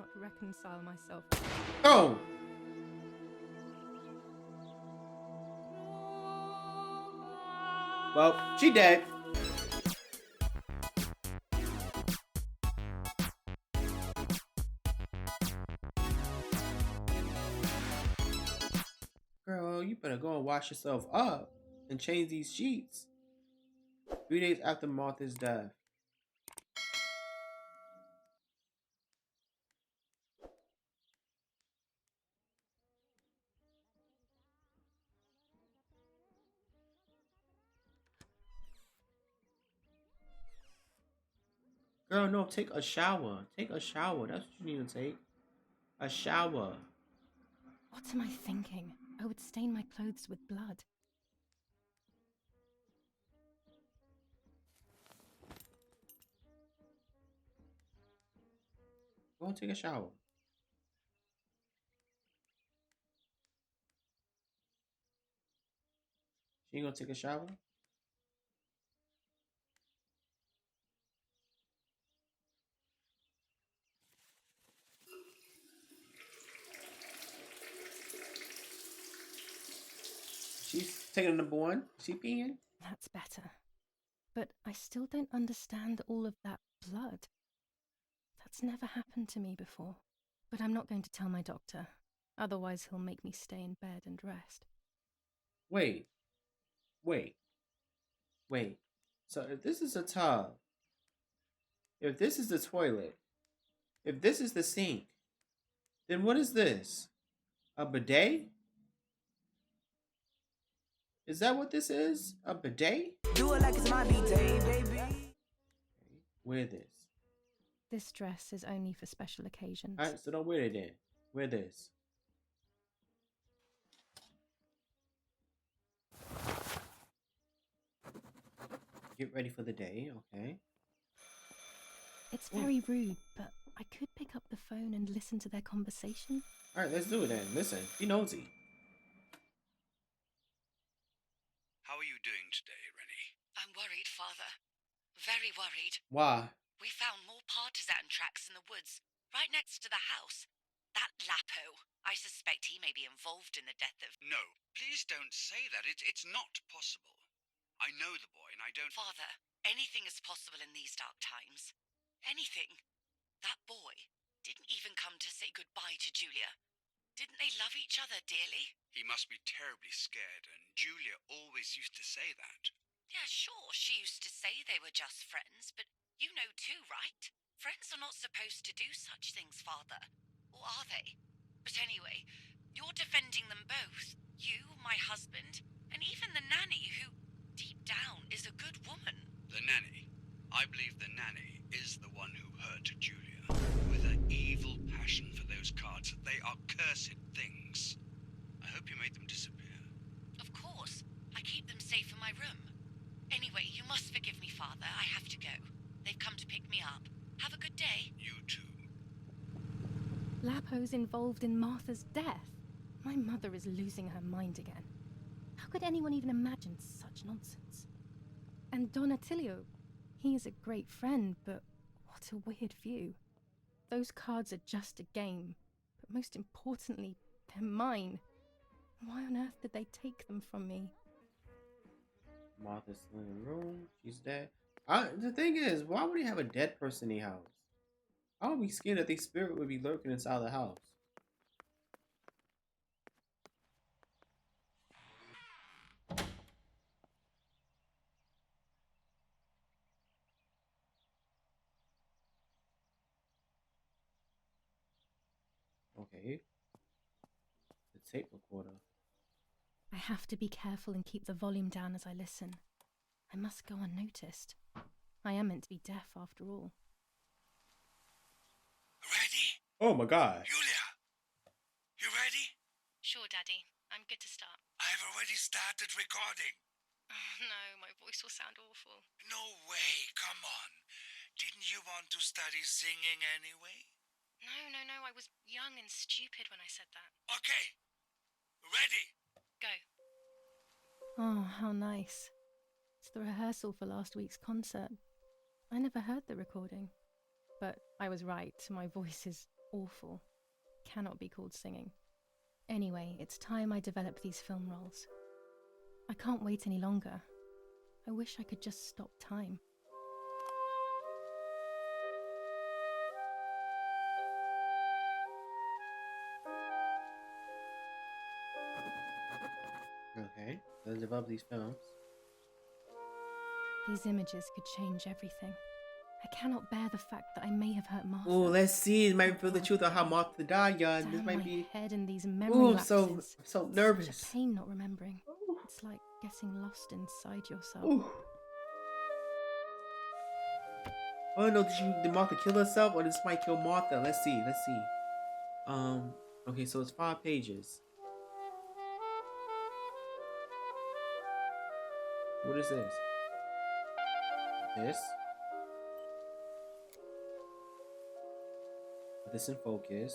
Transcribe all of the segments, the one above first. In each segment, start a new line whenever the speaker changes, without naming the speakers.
cannot reconcile myself.
Oh! Well, she dead. Girl, you better go and wash yourself up and change these sheets. 3 days after Martha's death. Girl, no, take a shower. Take a shower. That's what you need to take. A shower.
What am I thinking? I would stain my clothes with blood.
Go and take a shower. She ain't gonna take a shower? She's taking number one. She peeing?
That's better. But I still don't understand all of that blood. That's never happened to me before. But I'm not going to tell my doctor. Otherwise he'll make me stay in bed and rest.
Wait. So if this is a tub, if this is the toilet, if this is the sink, then what is this? A bidet? Is that what this is? A bidet?
Do it like it's my B-day, baby.
Okay. Wear this.
This dress is only for special occasions.
Alright, so don't wear it then. Wear this. Get ready for the day, okay?
It's very rude, but I could pick up the phone and listen to their conversation.
Alright, let's do it then. Listen, be nosy.
How are you doing today, Rennie? I'm worried, Father. Very worried.
Why?
We found more partisan tracks in the woods, right next to the house. That Lapo, I suspect he may be involved in the death of... No, please don't say that. It's not possible. I know the boy and I don't... Father, anything is possible in these dark times. Anything. That boy didn't even come to say goodbye to Julia. Didn't they love each other dearly? He must be terribly scared, and Julia always used to say that. Yeah, sure, she used to say they were just friends, but you know too, right? Friends are not supposed to do such things, Father. Or are they? But anyway, you're defending them both. You, my husband, and even the nanny, who, deep down, is a good woman. The nanny? I believe the nanny is the one who hurt Julia. With her evil passion for those cards, they are cursed things. I hope you made them disappear. Of course. I keep them safe in my room. Anyway, you must forgive me, Father. I have to go. They've come to pick me up. Have a good day. You too.
Lapo's involved in Martha's death. My mother is losing her mind again. How could anyone even imagine such nonsense? And Don Attilio, he is a great friend, but what a weird view. Those cards are just a game, but most importantly, they're mine. Why on earth did they take them from me?
Martha's still in the room. She's dead. The thing is, why would he have a dead person in the house? I would be scared that the spirit would be lurking inside the house. Okay. The tape recorder.
I have to be careful and keep the volume down as I listen. I must go unnoticed. I am meant to be deaf after all.
Ready?
Oh my gosh.
Julia! You ready?
Sure, Daddy. I'm good to start.
I've already started recording.
Oh, no, my voice will sound awful.
No way, come on. Didn't you want to study singing anyway?
No, I was young and stupid when I said that.
Okay, ready?
Go. Oh, how nice. It's the rehearsal for last week's concert. I never heard the recording. But I was right, my voice is awful. Cannot be called singing. Anyway, it's time I develop these film rolls. I can't wait any longer. I wish I could just stop time.
Okay, let's develop these films.
These images could change everything. I cannot bear the fact that I may have hurt Martha.
Oh, let's see. It might reveal the truth of how Martha died, y'all. This
Damn
might
my
be.
head in these memory
Ooh, I'm
lapses.
so
It's
nervous.
such a pain not remembering. It's like getting lost inside yourself.
Ooh. Oh no, did Martha kill herself or did this might kill Martha? Let's see. Okay, so it's 5 pages. What is this? This in focus.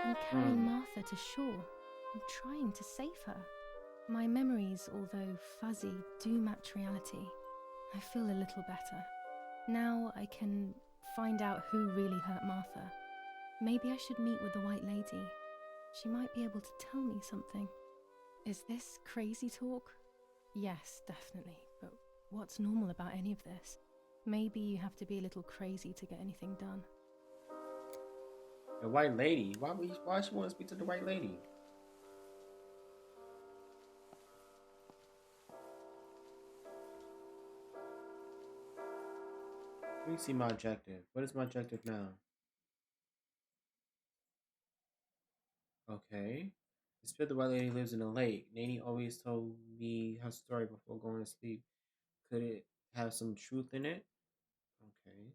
I'm carrying Martha to shore. I'm trying to save her. My memories, although fuzzy, do match reality. I feel a little better. Now I can find out who really hurt Martha. Maybe I should meet with the White Lady. She might be able to tell me something. Is this crazy talk? Yes, definitely. But what's normal about any of this? Maybe you have to be a little crazy to get anything done.
The White Lady? Why she want to speak to the White Lady? Let me see my objective. What is my objective now? Okay. The spirit of the White Lady lives in a lake. Nanny always told me her story before going to sleep. Could it have some truth in it? Okay.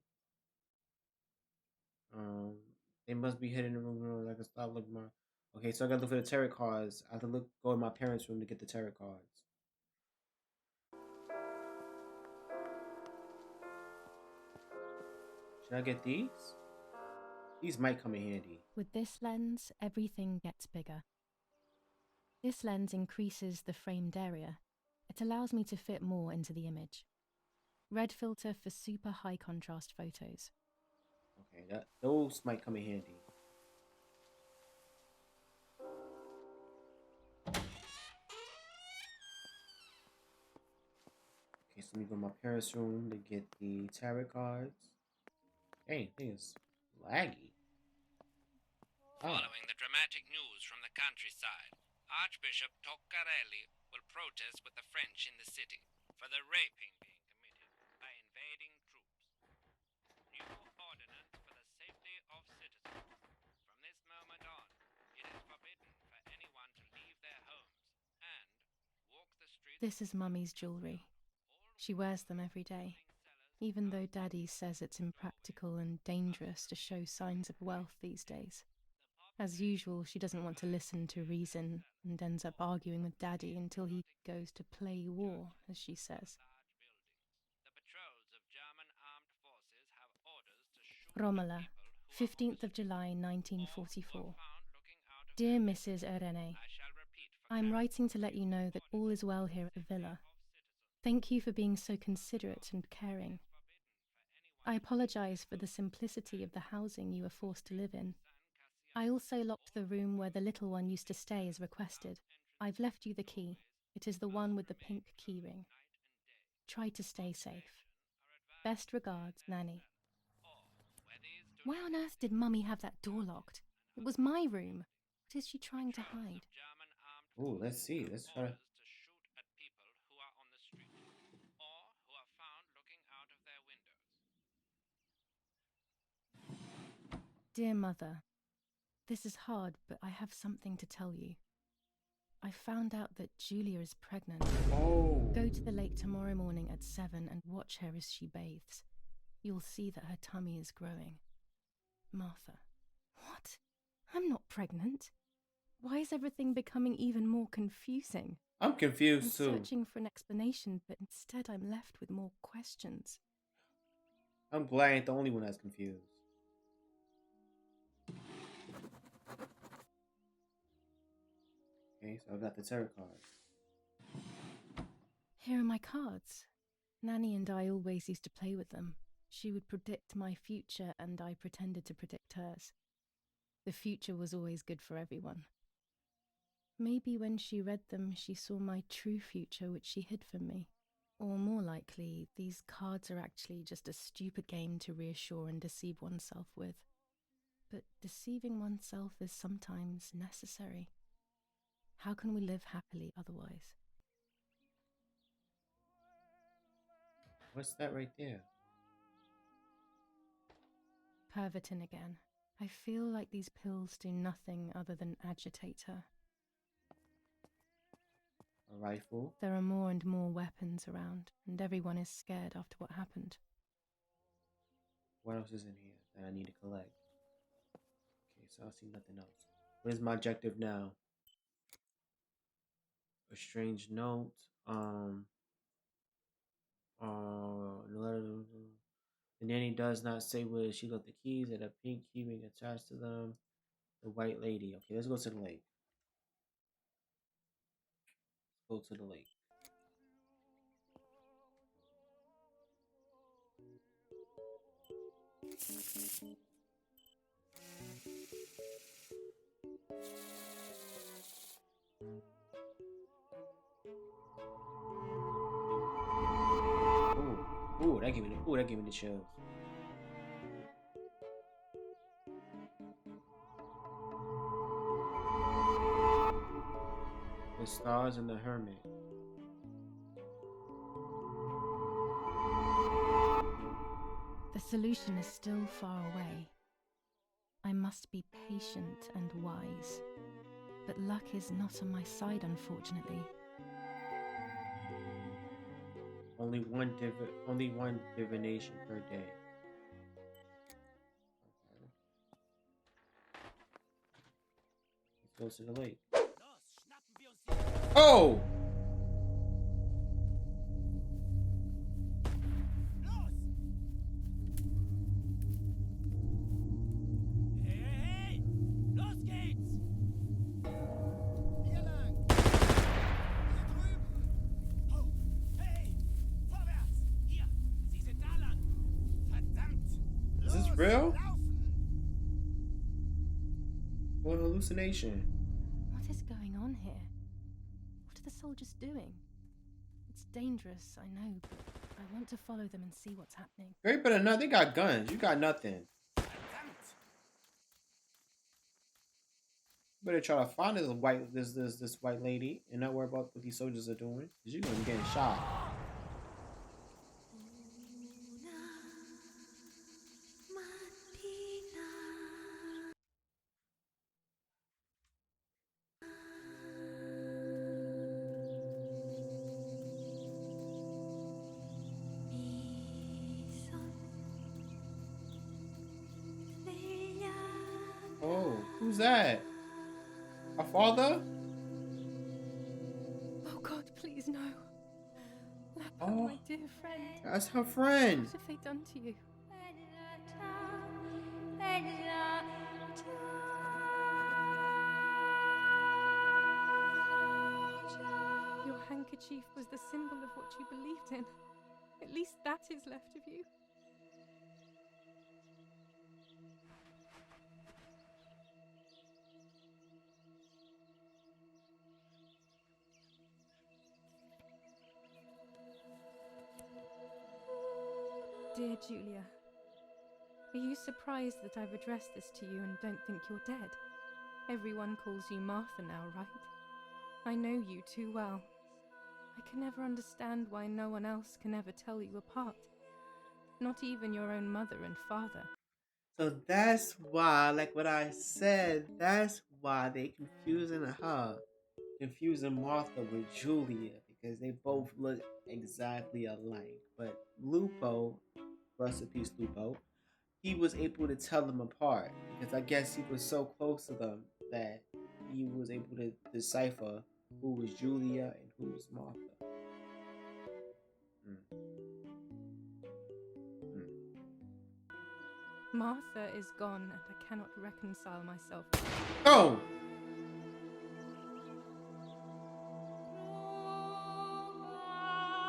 They must be hidden in the room. I can stop looking my. Okay, so I gotta look for the tarot cards. I have to go in my parents' room to get the tarot cards. Should I get these? These might come in handy.
With this lens, everything gets bigger. This lens increases the framed area. It allows me to fit more into the image. Red filter for super high contrast photos.
Okay, those might come in handy. Okay, so let me go to my parents' room to get the tarot cards. Dang, thing is laggy.
Following the dramatic news from the countryside, Archbishop Toccarelli will protest with the French in the city for the raping being committed by invading troops. New ordinance for the safety of citizens. From this moment on, it is forbidden for anyone to leave their homes and walk the streets.
This is Mummy's jewellery. She wears them every day, even though Daddy says it's impractical and dangerous to show signs of wealth these days. As usual, she doesn't want to listen to reason and ends up arguing with Daddy until he goes to play war, as she says.
The patrols of German armed forces have orders to shoot
Romola, 15th of July 1944. Dear Mrs. Irene, I'm writing to let you know that all is well here at the villa. Thank you for being so considerate and caring. I apologise for the simplicity of the housing you were forced to live in. I also locked the room where the little one used to stay as requested. I've left you the key. It is the one with the pink keyring. Try to stay safe. Best regards, Nanny. Why on earth did Mummy have that door locked? It was my room. What is she trying to hide?
Oh, let's see. Let's try to.
Dear Mother, this is hard, but I have something to tell you. I found out that Julia is pregnant.
Oh.
Go to the lake tomorrow morning at 7 and watch her as she bathes. You'll see that her tummy is growing. Martha. What? I'm not pregnant. Why is everything becoming even more confusing?
I'm confused
I'm
too.
searching for an explanation, but instead I'm left with more questions.
I'm glad I ain't the only one that's confused. Okay, so I got the tarot cards.
Here are my cards. Nanny and I always used to play with them. She would predict my future and I pretended to predict hers. The future was always good for everyone. Maybe when she read them, she saw my true future, which she hid from me. Or more likely, these cards are actually just a stupid game to reassure and deceive oneself with. But deceiving oneself is sometimes necessary. How can we live happily otherwise?
What's that right there?
Pervertin again. I feel like these pills do nothing other than agitate her.
A rifle.
There are more and more weapons around, and everyone is scared after what happened.
What else is in here that I need to collect? Okay, so I see nothing else. What is my objective now? A strange note. The nanny does not say where she left the keys and a pink key ring attached to them. The white lady. Okay, let's go to the lake. Let's go to the lake. Ooh, that gave me the chills. The stars and the hermit.
The solution is still far away. I must be patient and wise. But luck is not on my side, unfortunately.
Only one divination per day. Okay. Let's go to the lake. Oh! Is this real? Or an hallucination?
What is going on here? What are the soldiers doing? It's dangerous, I know, but I want to follow them and see what's happening.
Great, but no, they got guns. You got nothing. You better try to find this white lady and not worry about what these soldiers are doing, because you're gonna be getting shot. Oh, who's that? Our father?
Oh God, please no. Lapo,
Oh.
my dear friend.
That's her friend.
What have they done to you? Your handkerchief was the symbol of what you believed in. At least that is left of you. Dear Julia, are you surprised that I've addressed this to you and don't think you're dead? Everyone calls you Martha now, right? I know you too well. I can never understand why no one else can ever tell you apart. Not even your own mother and father.
So that's why, like what I said, that's why they confusing her. confusing Martha with Julia because they both look exactly alike. But Lupo, rest in peace, Lupo, he was able to tell them apart because I guess he was so close to them that he was able to decipher who was Julia and who was Martha.
Martha is gone, and I cannot reconcile myself.
Oh!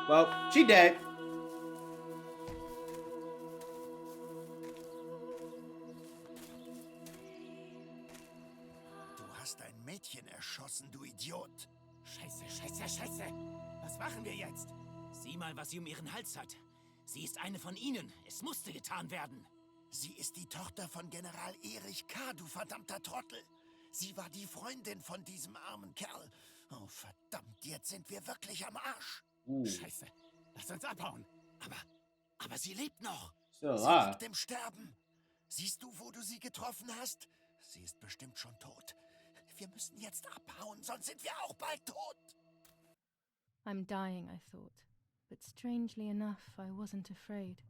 Well, she dead.
Du hast ein Mädchen erschossen, du Idiot.
Scheiße, scheiße, scheiße. Was machen wir jetzt? Sieh mal, was sie um ihren Hals hat. Sie ist eine von ihnen. Es musste getan werden.
Sie ist die Tochter von General Erich K., du verdammter Trottel. Sie war die Freundin von diesem armen Kerl. Oh, verdammt, jetzt sind wir wirklich am Arsch.
Scheiße, lass uns abhauen. Aber sie lebt noch.
So,
Sie liegt im Sterben. Siehst du, wo du sie getroffen hast? Sie ist bestimmt schon tot. Wir müssen jetzt abhauen, sonst sind wir auch bald tot.
I'm dying, I thought. But strangely enough, I wasn't afraid.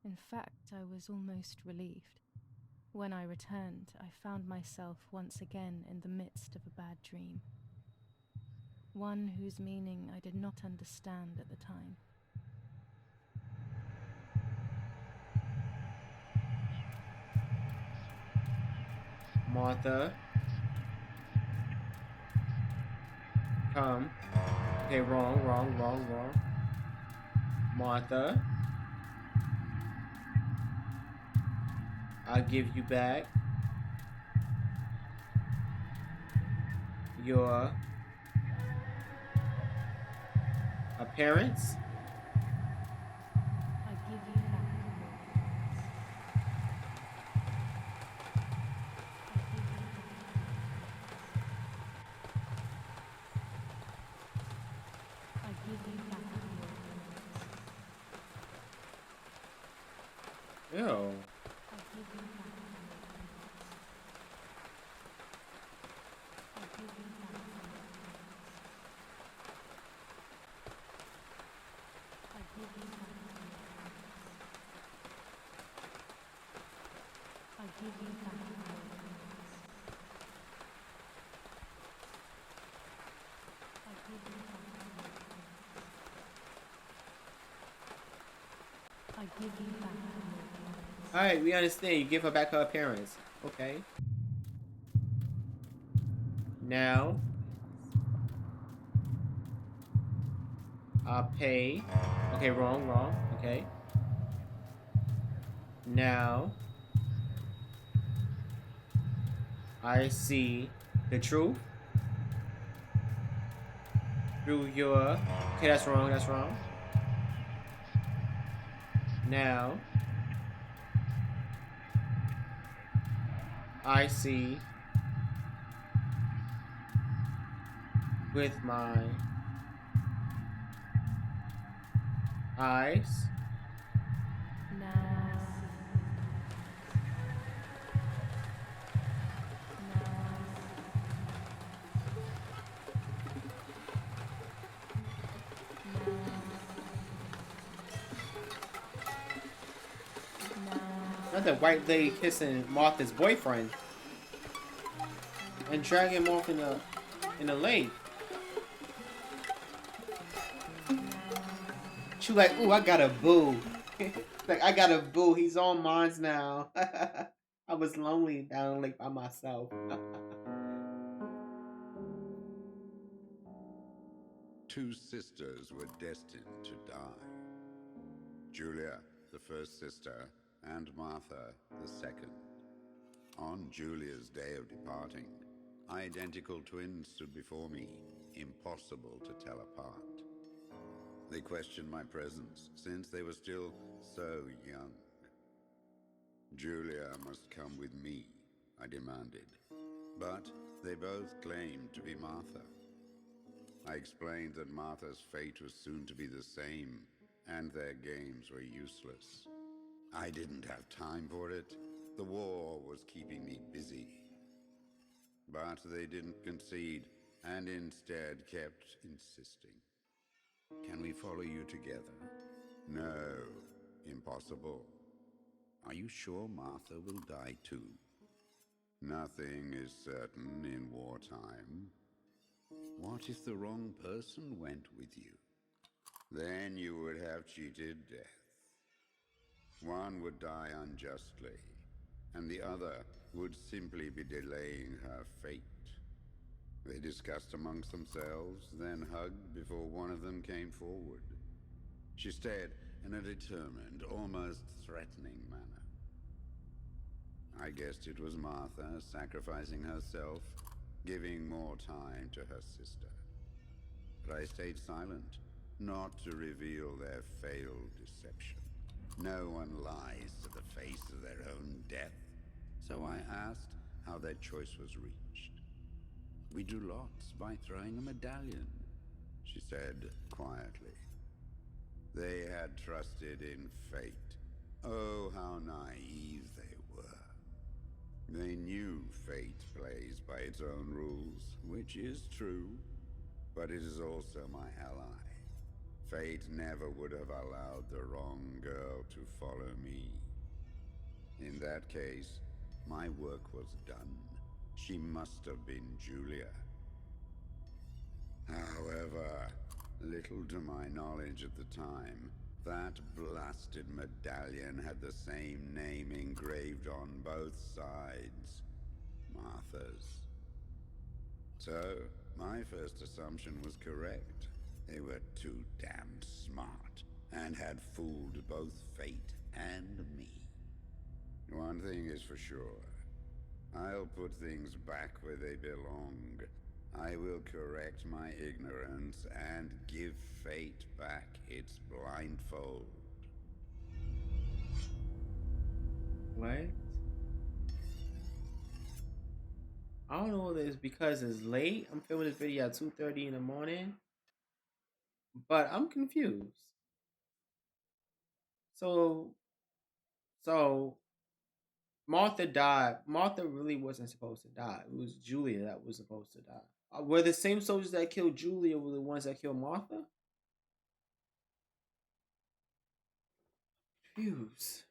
In fact, I was almost relieved. When I returned, I found myself once again in the midst of a bad dream. One whose meaning I did not understand at the time.
Martha. Come. Okay, wrong. Martha. I'll give you back your appearance.
I give you back
Ew. Alright, we understand. You give her back her appearance. Okay. Now, I'll pay. Okay, wrong. Okay. Now, I see the truth through your... Okay, that's wrong. Now, I see with my eyes. Not that white lady kissing Martha's boyfriend and dragging him off in the lake. She like, ooh, I got a boo. Like, I got a boo. He's on mine now. I was lonely down the lake by myself.
Two sisters were destined to die. Julia, the first sister, and Martha, the second. On Julia's day of departing, identical twins stood before me, impossible to tell apart. They questioned my presence, since they were still so young. Julia must come with me, I demanded, but they both claimed to be Martha. I explained that Martha's fate was soon to be the same, and their games were useless. I didn't have time for it. The war was keeping me busy. But they didn't concede. and instead kept insisting. Can we follow you together? No, impossible. Are you sure Martha will die too? Nothing is certain in wartime. What if the wrong person went with you? Then you would have cheated death. One would die unjustly, and the other would simply be delaying her fate. They discussed amongst themselves, then hugged before one of them came forward. She stared in a determined, almost threatening manner. I guessed it was Martha sacrificing herself, giving more time to her sister. But I stayed silent, not to reveal their failed deception. No one lies to the face of their own death, so I asked how their choice was reached. We drew lots by throwing a medallion, she said quietly. They had trusted in fate. Oh, how naive they were. They knew fate plays by its own rules, which is true, but it is also my ally. Fate never would have allowed the wrong girl to follow me. In that case, my work was done. She must have been Julia. However, little to my knowledge at the time, that blasted medallion had the same name engraved on both sides. Martha's. So, my first assumption was correct. They were too damned smart, and had fooled both fate and me. One thing is for sure. I'll put things back where they belong. I will correct my ignorance and give fate back its blindfold.
What? I don't know whether it's because it's late. I'm filming this video at 2:30 in the morning. But I'm confused. So Martha died. Martha really wasn't supposed to die. It was Julia that was supposed to die. Were the same soldiers that killed Julia were the ones that killed Martha? Confused.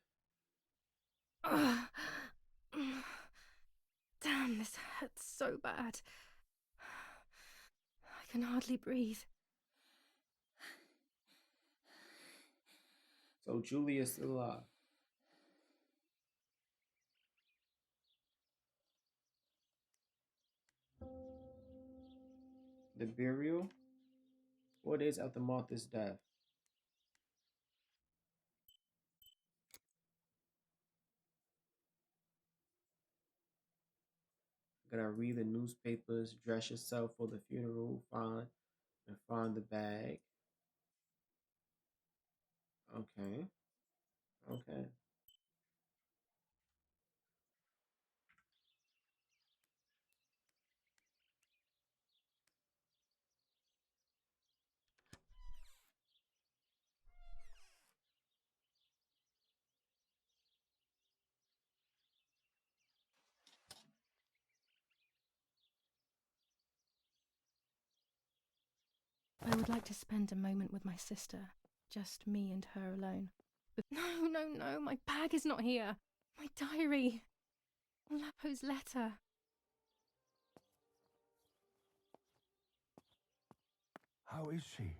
Ugh. Damn, this hurts so bad. I can hardly breathe.
So Julia's still alive. The burial? 4 days after Martha's death. Gotta read the newspapers, dress yourself for the funeral, find the bag. Okay. Okay.
I would like to spend a moment with my sister. Just me and her alone. But no, my bag is not here. My diary. Lapo's letter.
How is she?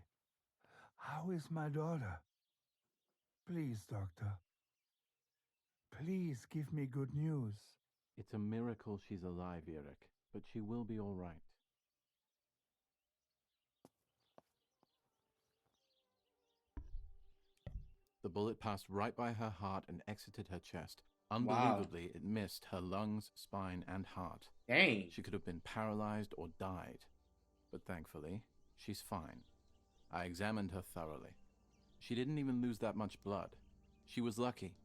How is my daughter? Please, doctor. Please give me good news.
It's a miracle she's alive, Eric, but she will be all right. The bullet passed right by her heart and exited her chest. Unbelievably, It missed her lungs, spine, and heart.
Dang.
She could have been paralyzed or died. But thankfully, she's fine. I examined her thoroughly. She didn't even lose that much blood. She was lucky.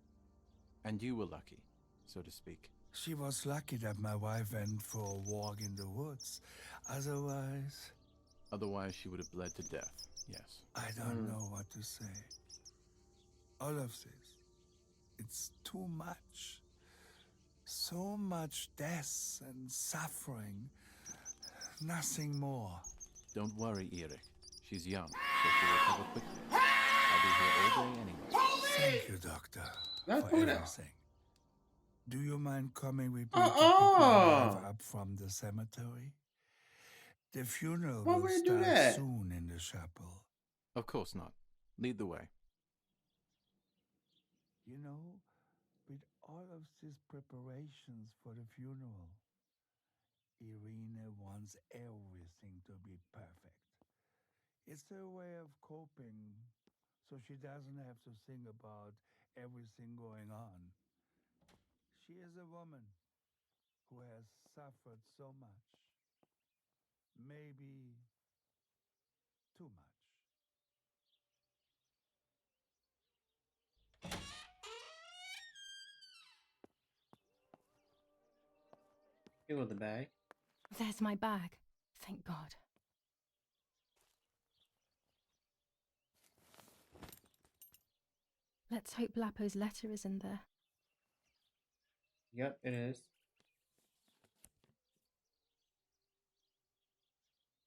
And you were lucky, so to speak.
She was lucky that my wife went for a walk in the woods.
Otherwise, she would have bled to death, yes.
I don't know what to say. All of this, it's too much. So much death and suffering. Nothing more.
Don't worry, Eric. She's young, so she'll recover quickly. I'll be here all day anyway.
Thank you, Doctor,
That's
for
good.
everything. Do you mind coming with me to pick my wife up from the cemetery? The funeral
Why
will
would I do
start
that?
soon in the chapel.
Of course not. Lead the way.
You know, with all of these preparations for the funeral, Irina wants everything to be perfect. It's her way of coping, so she doesn't have to think about everything going on. She is a woman who has suffered so much. Maybe too much.
Here with the bag.
There's my bag. Thank God. Let's hope Lapo's letter is in there.
Yep, it is.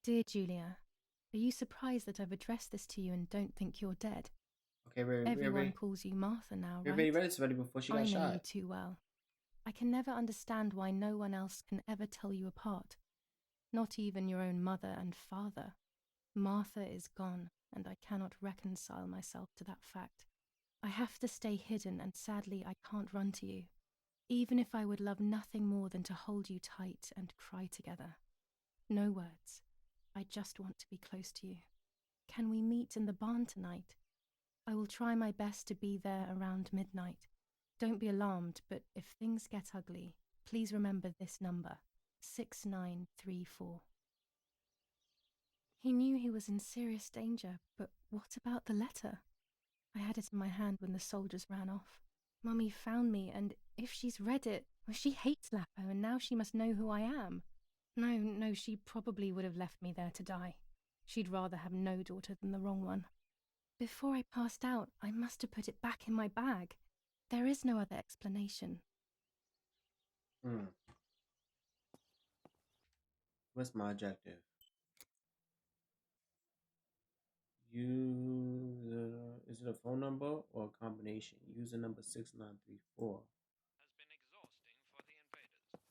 Dear Julia, are you surprised that I've addressed this to you and don't think you're dead?
Okay,
Everyone calls you Martha now, right?
Everybody read this already before she got
I know
shot.
you too well. I can never understand why no one else can ever tell you apart. Not even your own mother and father. Martha is gone, and I cannot reconcile myself to that fact. I have to stay hidden, and sadly I can't run to you. Even if I would love nothing more than to hold you tight and cry together. No words. I just want to be close to you. Can we meet in the barn tonight? I will try my best to be there around midnight. Don't be alarmed, but if things get ugly, please remember this number, 6934. He knew he was in serious danger, but what about the letter? I had it in my hand when the soldiers ran off. Mummy found me, and if she's read it, well, she hates Lapo, and now she must know who I am. No, she probably would have left me there to die. She'd rather have no daughter than the wrong one. Before I passed out, I must have put it back in my bag. There is no other explanation.
What's my objective? Is it a phone number or a combination? User number 6934.
Has been exhausting for the invaders.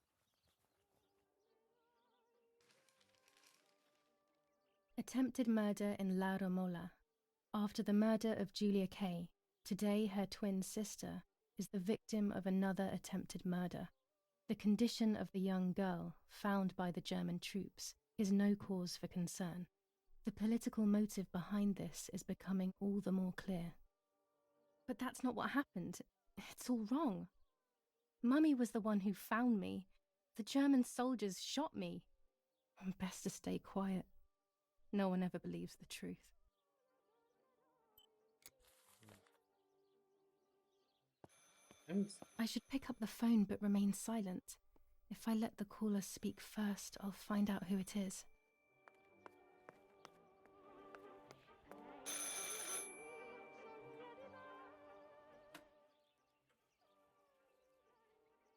Attempted murder in La Romola. After the murder of Julia Kay, today her twin sister is the victim of another attempted murder. The condition of the young girl, found by the German troops, is no cause for concern. The political motive behind this is becoming all the more clear. But that's not what happened. It's all wrong. Mummy was the one who found me. The German soldiers shot me. Best to stay quiet. No one ever believes the truth. I should pick up the phone but remain silent. If I let the caller speak first, I'll find out who it is.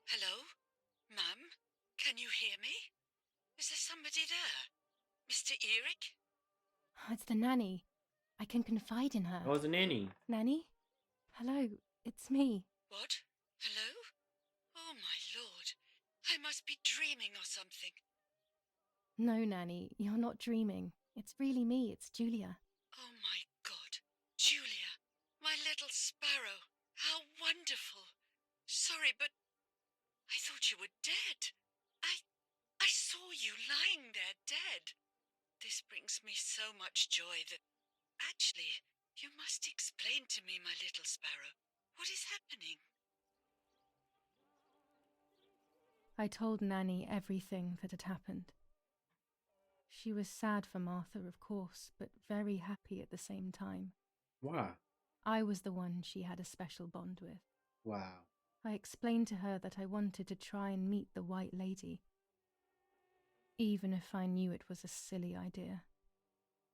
Hello? Mum? Can you hear me? Is there somebody there? Mr. Eric?
It's the nanny. I can confide in her.
I was a nanny.
Nanny? Hello, it's me.
What? Hello? Oh my lord. I must be dreaming or something.
No, Nanny, you're not dreaming. It's really me, it's Julia.
Oh my God. Julia, my little sparrow. How wonderful. Sorry, but I thought you were dead. I saw you lying there dead. This brings me so much joy that... Actually, you must explain to me, my little sparrow. What is happening?
I told Nanny everything that had happened. She was sad for Martha, of course, but very happy at the same time.
Why?
I was the one she had a special bond with.
Wow.
I explained to her that I wanted to try and meet the White Lady, even if I knew it was a silly idea.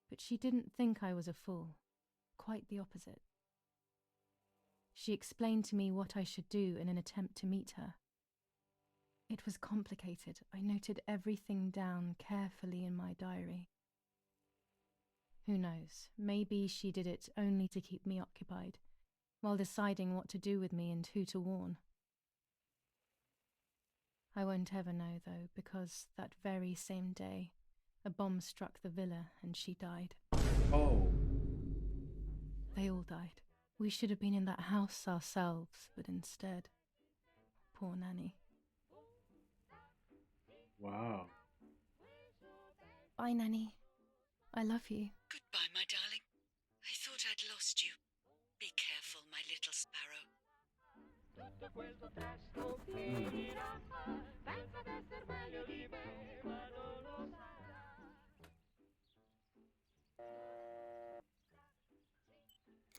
But she didn't think I was a fool. Quite the opposite. She explained to me what I should do in an attempt to meet her. It was complicated. I noted everything down carefully in my diary. Who knows, maybe she did it only to keep me occupied, while deciding what to do with me and who to warn. I won't ever know, though, because that very same day, a bomb struck the villa and she died.
Oh.
They all died. We should have been in that house ourselves, but instead, poor Nanny.
Wow.
Bye, Nanny. I love you.
Goodbye, my darling. I thought I'd lost you. Be careful, my little sparrow.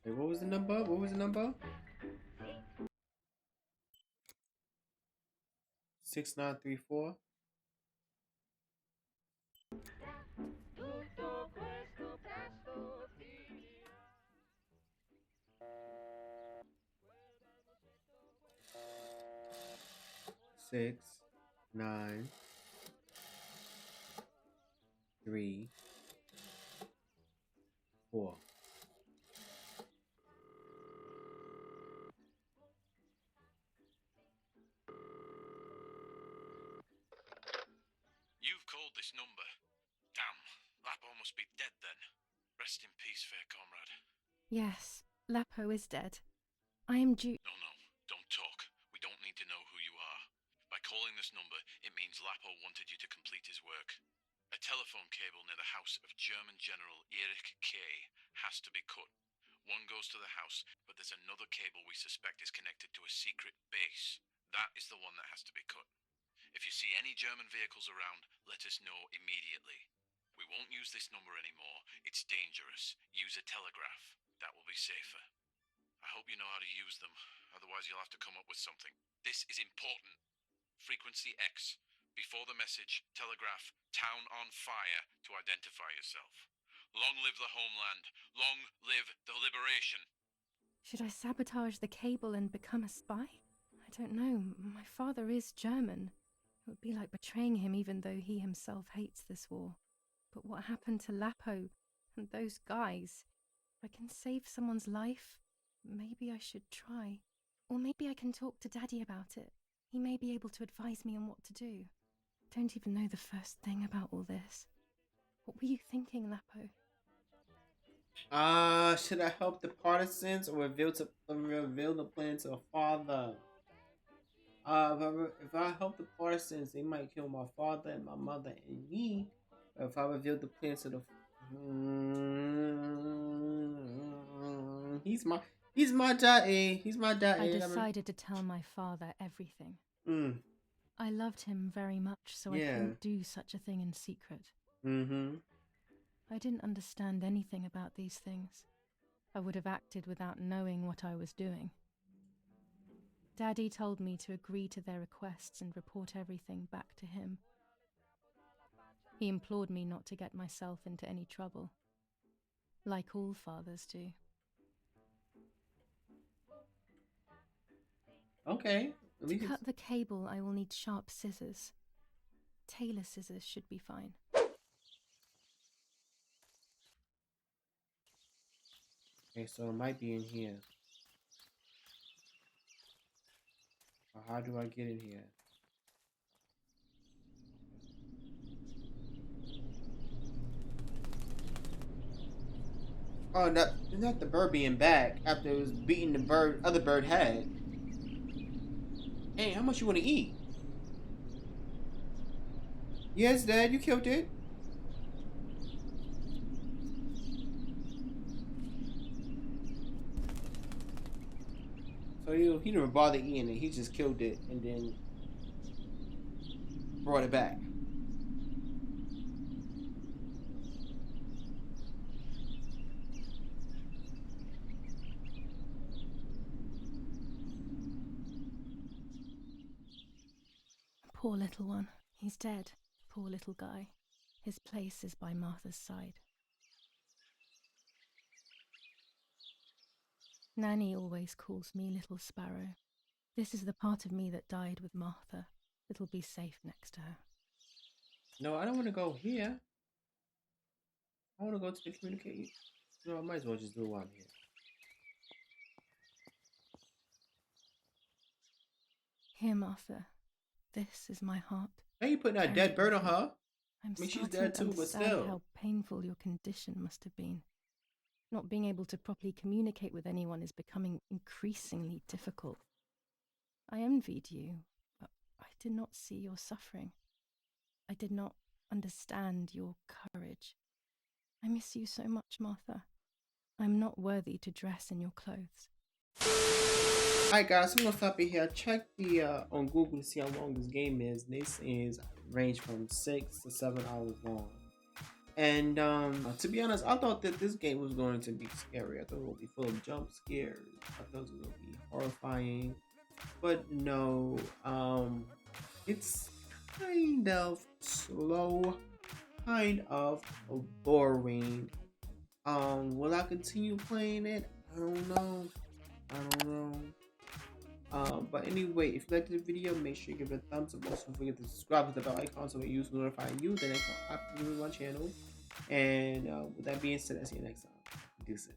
Hey, what was the number? What was the number? 6934. Six, 9, 3, 4.
You've called this number. Damn, Lapo must be dead then. Rest in peace, fair comrade.
Yes, Lapo is dead. I am due.
No, don't talk. We don't need to know who you are. By calling this number, it means Lapo wanted you to complete his work. A telephone cable near the house of German General Erich K. has to be cut. One goes to the house, but there's another cable we suspect is connected to a secret base. That is the one that has to be cut. If you see any German vehicles around, let us know immediately. We won't use this number anymore. It's dangerous. Use a telegraph. That will be safer. I hope you know how to use them. Otherwise, you'll have to come up with something. This is important. Frequency X. Before the message, telegraph "Town on fire" to identify yourself. Long live the homeland. Long live the liberation.
Should I sabotage the cable and become a spy? I don't know. My father is German. It would be like betraying him even though he himself hates this war. But what happened to Lapo and those guys? If I can save someone's life, maybe I should try. Or maybe I can talk to Daddy about it. He may be able to advise me on what to do. I don't even know the first thing about all this. What were you thinking, Lapo?
Should I help the partisans or reveal the plan to the father? If I help the partisans, they might kill my father and my mother and me. Or if I reveal the plan to the he's my daddy. He's my daddy.
I decided to tell my father everything. I loved him very much, so I couldn't do such a thing in secret. I didn't understand anything about these things. I would have acted without knowing what I was doing. Daddy told me to agree to their requests and report everything back to him. He implored me not to get myself into any trouble, like all fathers do.
Okay.
To cut the cable, I will need sharp scissors. Tailor scissors should be fine.
Okay, so it might be in here. How do I get in here? Oh, not the bird being back after it was beating the other bird head. Hey, how much you want to eat? Yes, Dad, you killed it. So he didn't bother eating it. He just killed it and then brought it back.
Poor little one. He's dead. Poor little guy. His place is by Martha's side. Nanny always calls me Little Sparrow. This is the part of me that died with Martha. it'll be safe next to her.
No, I don't want to go here. I want to go to the communicate. No, I might as well just do it while I'm here.
Here, Martha. This is my heart.
Hey, you putting that
Carry
dead bird on
with you.
her?
I'm
I mean, she's
starting
dead
to
too, but
understand
still.
how painful your condition must have been. Not being able to properly communicate with anyone is becoming increasingly difficult. I envied you, but I did not see your suffering. I did not understand your courage. I miss you so much, Martha. I'm not worthy to dress in your clothes.
Alright guys, I'm gonna stop it here. Check the on Google to see how long this game is. This is range from 6 to 7 hours long. And to be honest, I thought that this game was going to be scary. I thought it would be full of jump scares. I thought it was going to be horrifying. But no, it's kind of slow, kind of boring. Will I continue playing it? I don't know. But anyway, if you liked the video, make sure you give it a thumbs up. Also, don't forget to subscribe to the bell icon so it use notify you the next time I upload my channel. And with that being said, I'll see you next time. Deuces.